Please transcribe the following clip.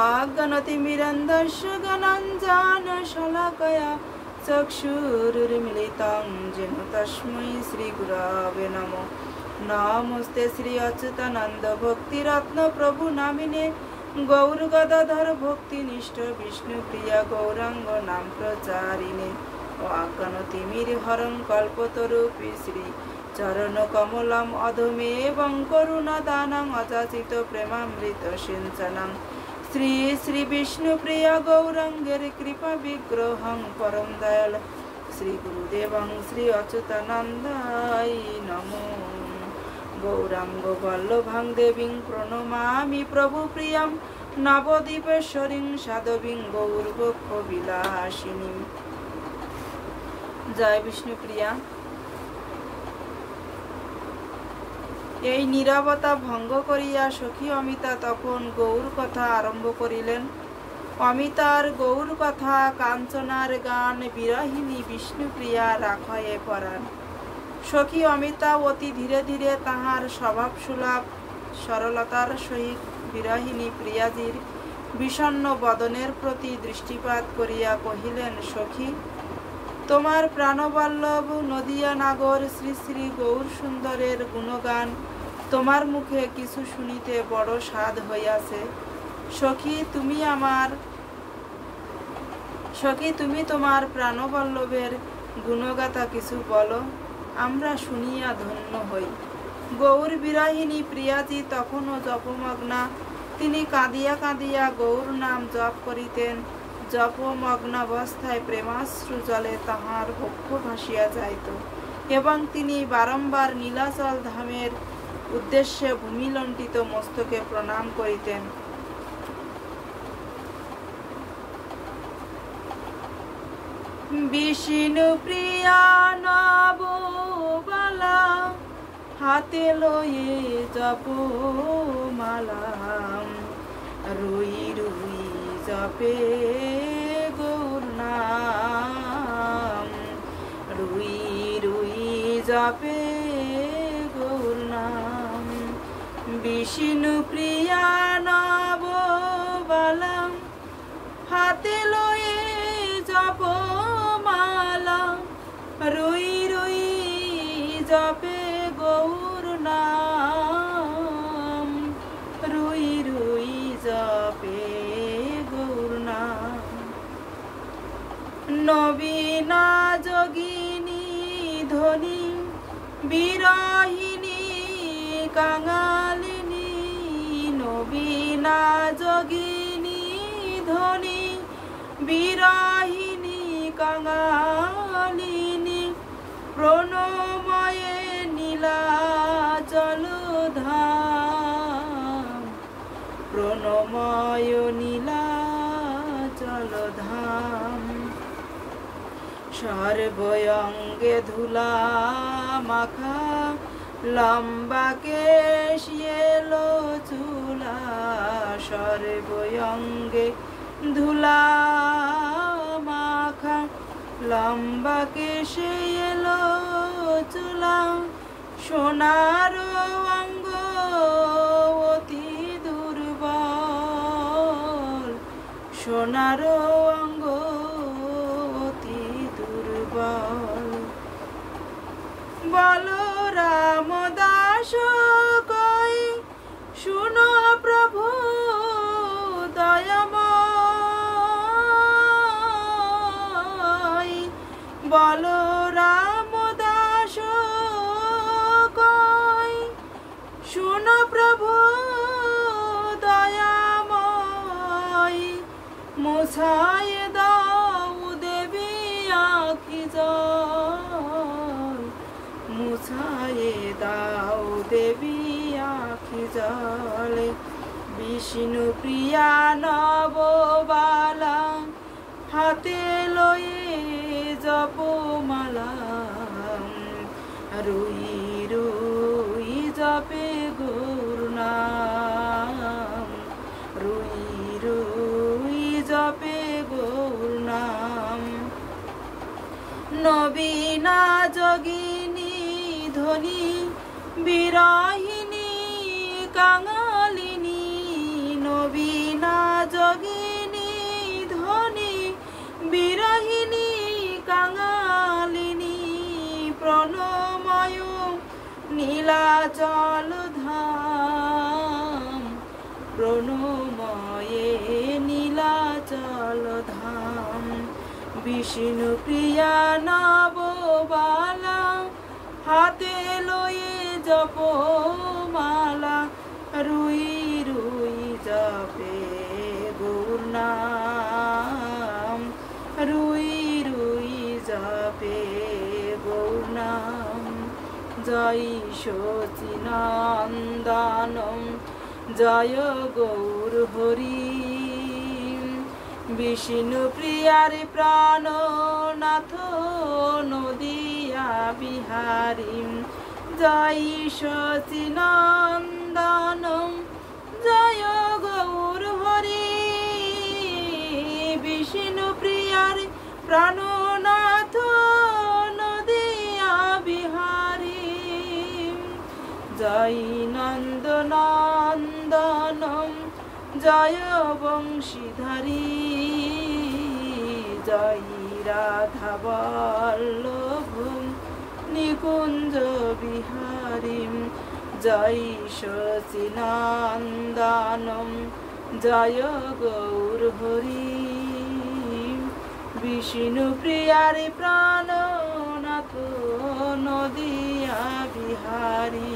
অজ্ঞানতিমিরন্ধস্য জ্ঞানাঞ্জনশলাকয়া চক্ষুरुन्मिलितं येन तस्मै श्रीगुरवे नमः। नमस्ते श्री अच्युतानंद भक्तिरत्न प्रभु नामिने गौर गदाधर भक्तिनिष्ठ विष्णु प्रिया गौरांग नाम प्रचारिणे अज्ञानतिमिर हरं कल्पतरुपि श्री चरण कमलम अधमेवं करुणादानं अजाचित प्रेमामृत सिंचनं श्री श्री विष्णु प्रिया गौरांगेर कृपा विग्रहं परम दयाल श्री गुरुदेवं श्री अच्युतानंदाय नमो। गौरांग वल्लभां देवीं प्रणमामि प्रभु प्रियं नवदीपेश्वरीं साधवीं गौरभक्ष विलासिनीं। जय विष्णु प्रिया। এই নীরবতা ভঙ্গ করিয়া সখী অমিতা তখন গৌর কথা আরম্ভ করিলেন। অমিতার গৌর কথা কাঞ্চনার গান বিরহিনী বিষ্ণুপ্রিয়া রাখয়ে পরাণ। সখী অমিতা অতি ধীরে ধীরে তাহার স্বভাবসুলভ সরলতার সহিত বিরহিনী প্রিয়াজির বিষণ্ণ বদনের প্রতি দৃষ্টিপাত করিয়া কহিলেন, সখী, তোমার প্রাণবল্লভ নদিয়া নাগর শ্রী শ্রী গৌর সুন্দরের গুণগান তোমার মুখে কিছু শুনিতে বড় স্বাদ হইয়াছে। সখী, তুমি তোমার প্রাণবল্লভের গুণগাথা কিছু বলো, আমরা শুনিয়া ধন্য হই। গৌর বিরহিনী প্রিয়াজি তখনও জপমগ্না। তিনি কাঁদিয়া কাঁদিয়া গৌর নাম জপ করিতেন। জপমগ্নাবস্থায় প্রেমাশ্রু জলে তাহার বক্ষ ভাসিয়া যাইত এবং তিনি বারম্বার নীলাচল ধামের উদ্দেশ্যে ভূমিলণ্ঠিত মস্তকে প্রণাম করিতেন। বিষ্ণু প্রিয়া নববালা হাতে লয়ে জপমালা রুই রুই জপে গৌর নাম রুই রুই জপে গৌর নাম। বিষ্ণু প্রিয়া নববালা হাতে লয়ে জপমালা রুই রুই জপে গৌর নাম রুই রুই জপে গৌর নাম। নবীনা যোগিনী ধনী বিরহিনী কাঙালিনী নবীনা যোগিনী ধনী বিরহিনী কাঙালিনী প্রণময়ে নীলাচল ধাম প্রণময় নীলাচল ধাম। সর্বঙ্গে ধুলা মাখা লম্বা কেশ এলো চুলা সর্বঙ্গে ধুলা মাখা লম্বা কেশে এলো চুলা সোনার অঙ্গ অতি দুর্বল সোনার অঙ্গ অতি দুর্বল। বলো রামদাস কই শুনো প্রভু দয়াময় বলো রামদাস কই শুনো প্রভু দয়াময় মুছায় দাও দেবী আঁখি জল মুছায় দাও দেবী আঁখি জল। বিষ্ণু প্রিয়া নববালা হাতে লয়ে জপমালা রুই রুই জপে গৌর নাম রুই রুই জপে গৌর নাম। নবীনা যোগিনী ধনী বিরহিনী কাঙালিনী নবীনা যোগিনী ধনী বিরহিণী কাঙালিনী প্রণময় নীলাচল ধাম প্রণময়ে নীলাচল ধাম বিষ্ণু প্রিয়া নববালা হাতে লয়ে জপমালা রুই রুই জপে গৌর নাম রুই রুই জপে গৌর নাম জয় সচিনন্দনম জয় গৌর হরি বিষ্ণু প্রিয়ার প্রাণনাথ নদিয়া বিহারী জয় সচিনন্দনম জয় গৌর হরি বিষ্ণু প্রিয়ার প্রাণনাথ নদিয়া বিহারী জয় নন্দনন্দনম জয় বংশীধারী জয় রাধা বল্লভ নিকুঞ্জ বিহারী জয় সচিনন্দনম জয় গৌর হরি বিষ্ণু প্রিয়ার প্রাণনাথ নদিয়া বিহারী।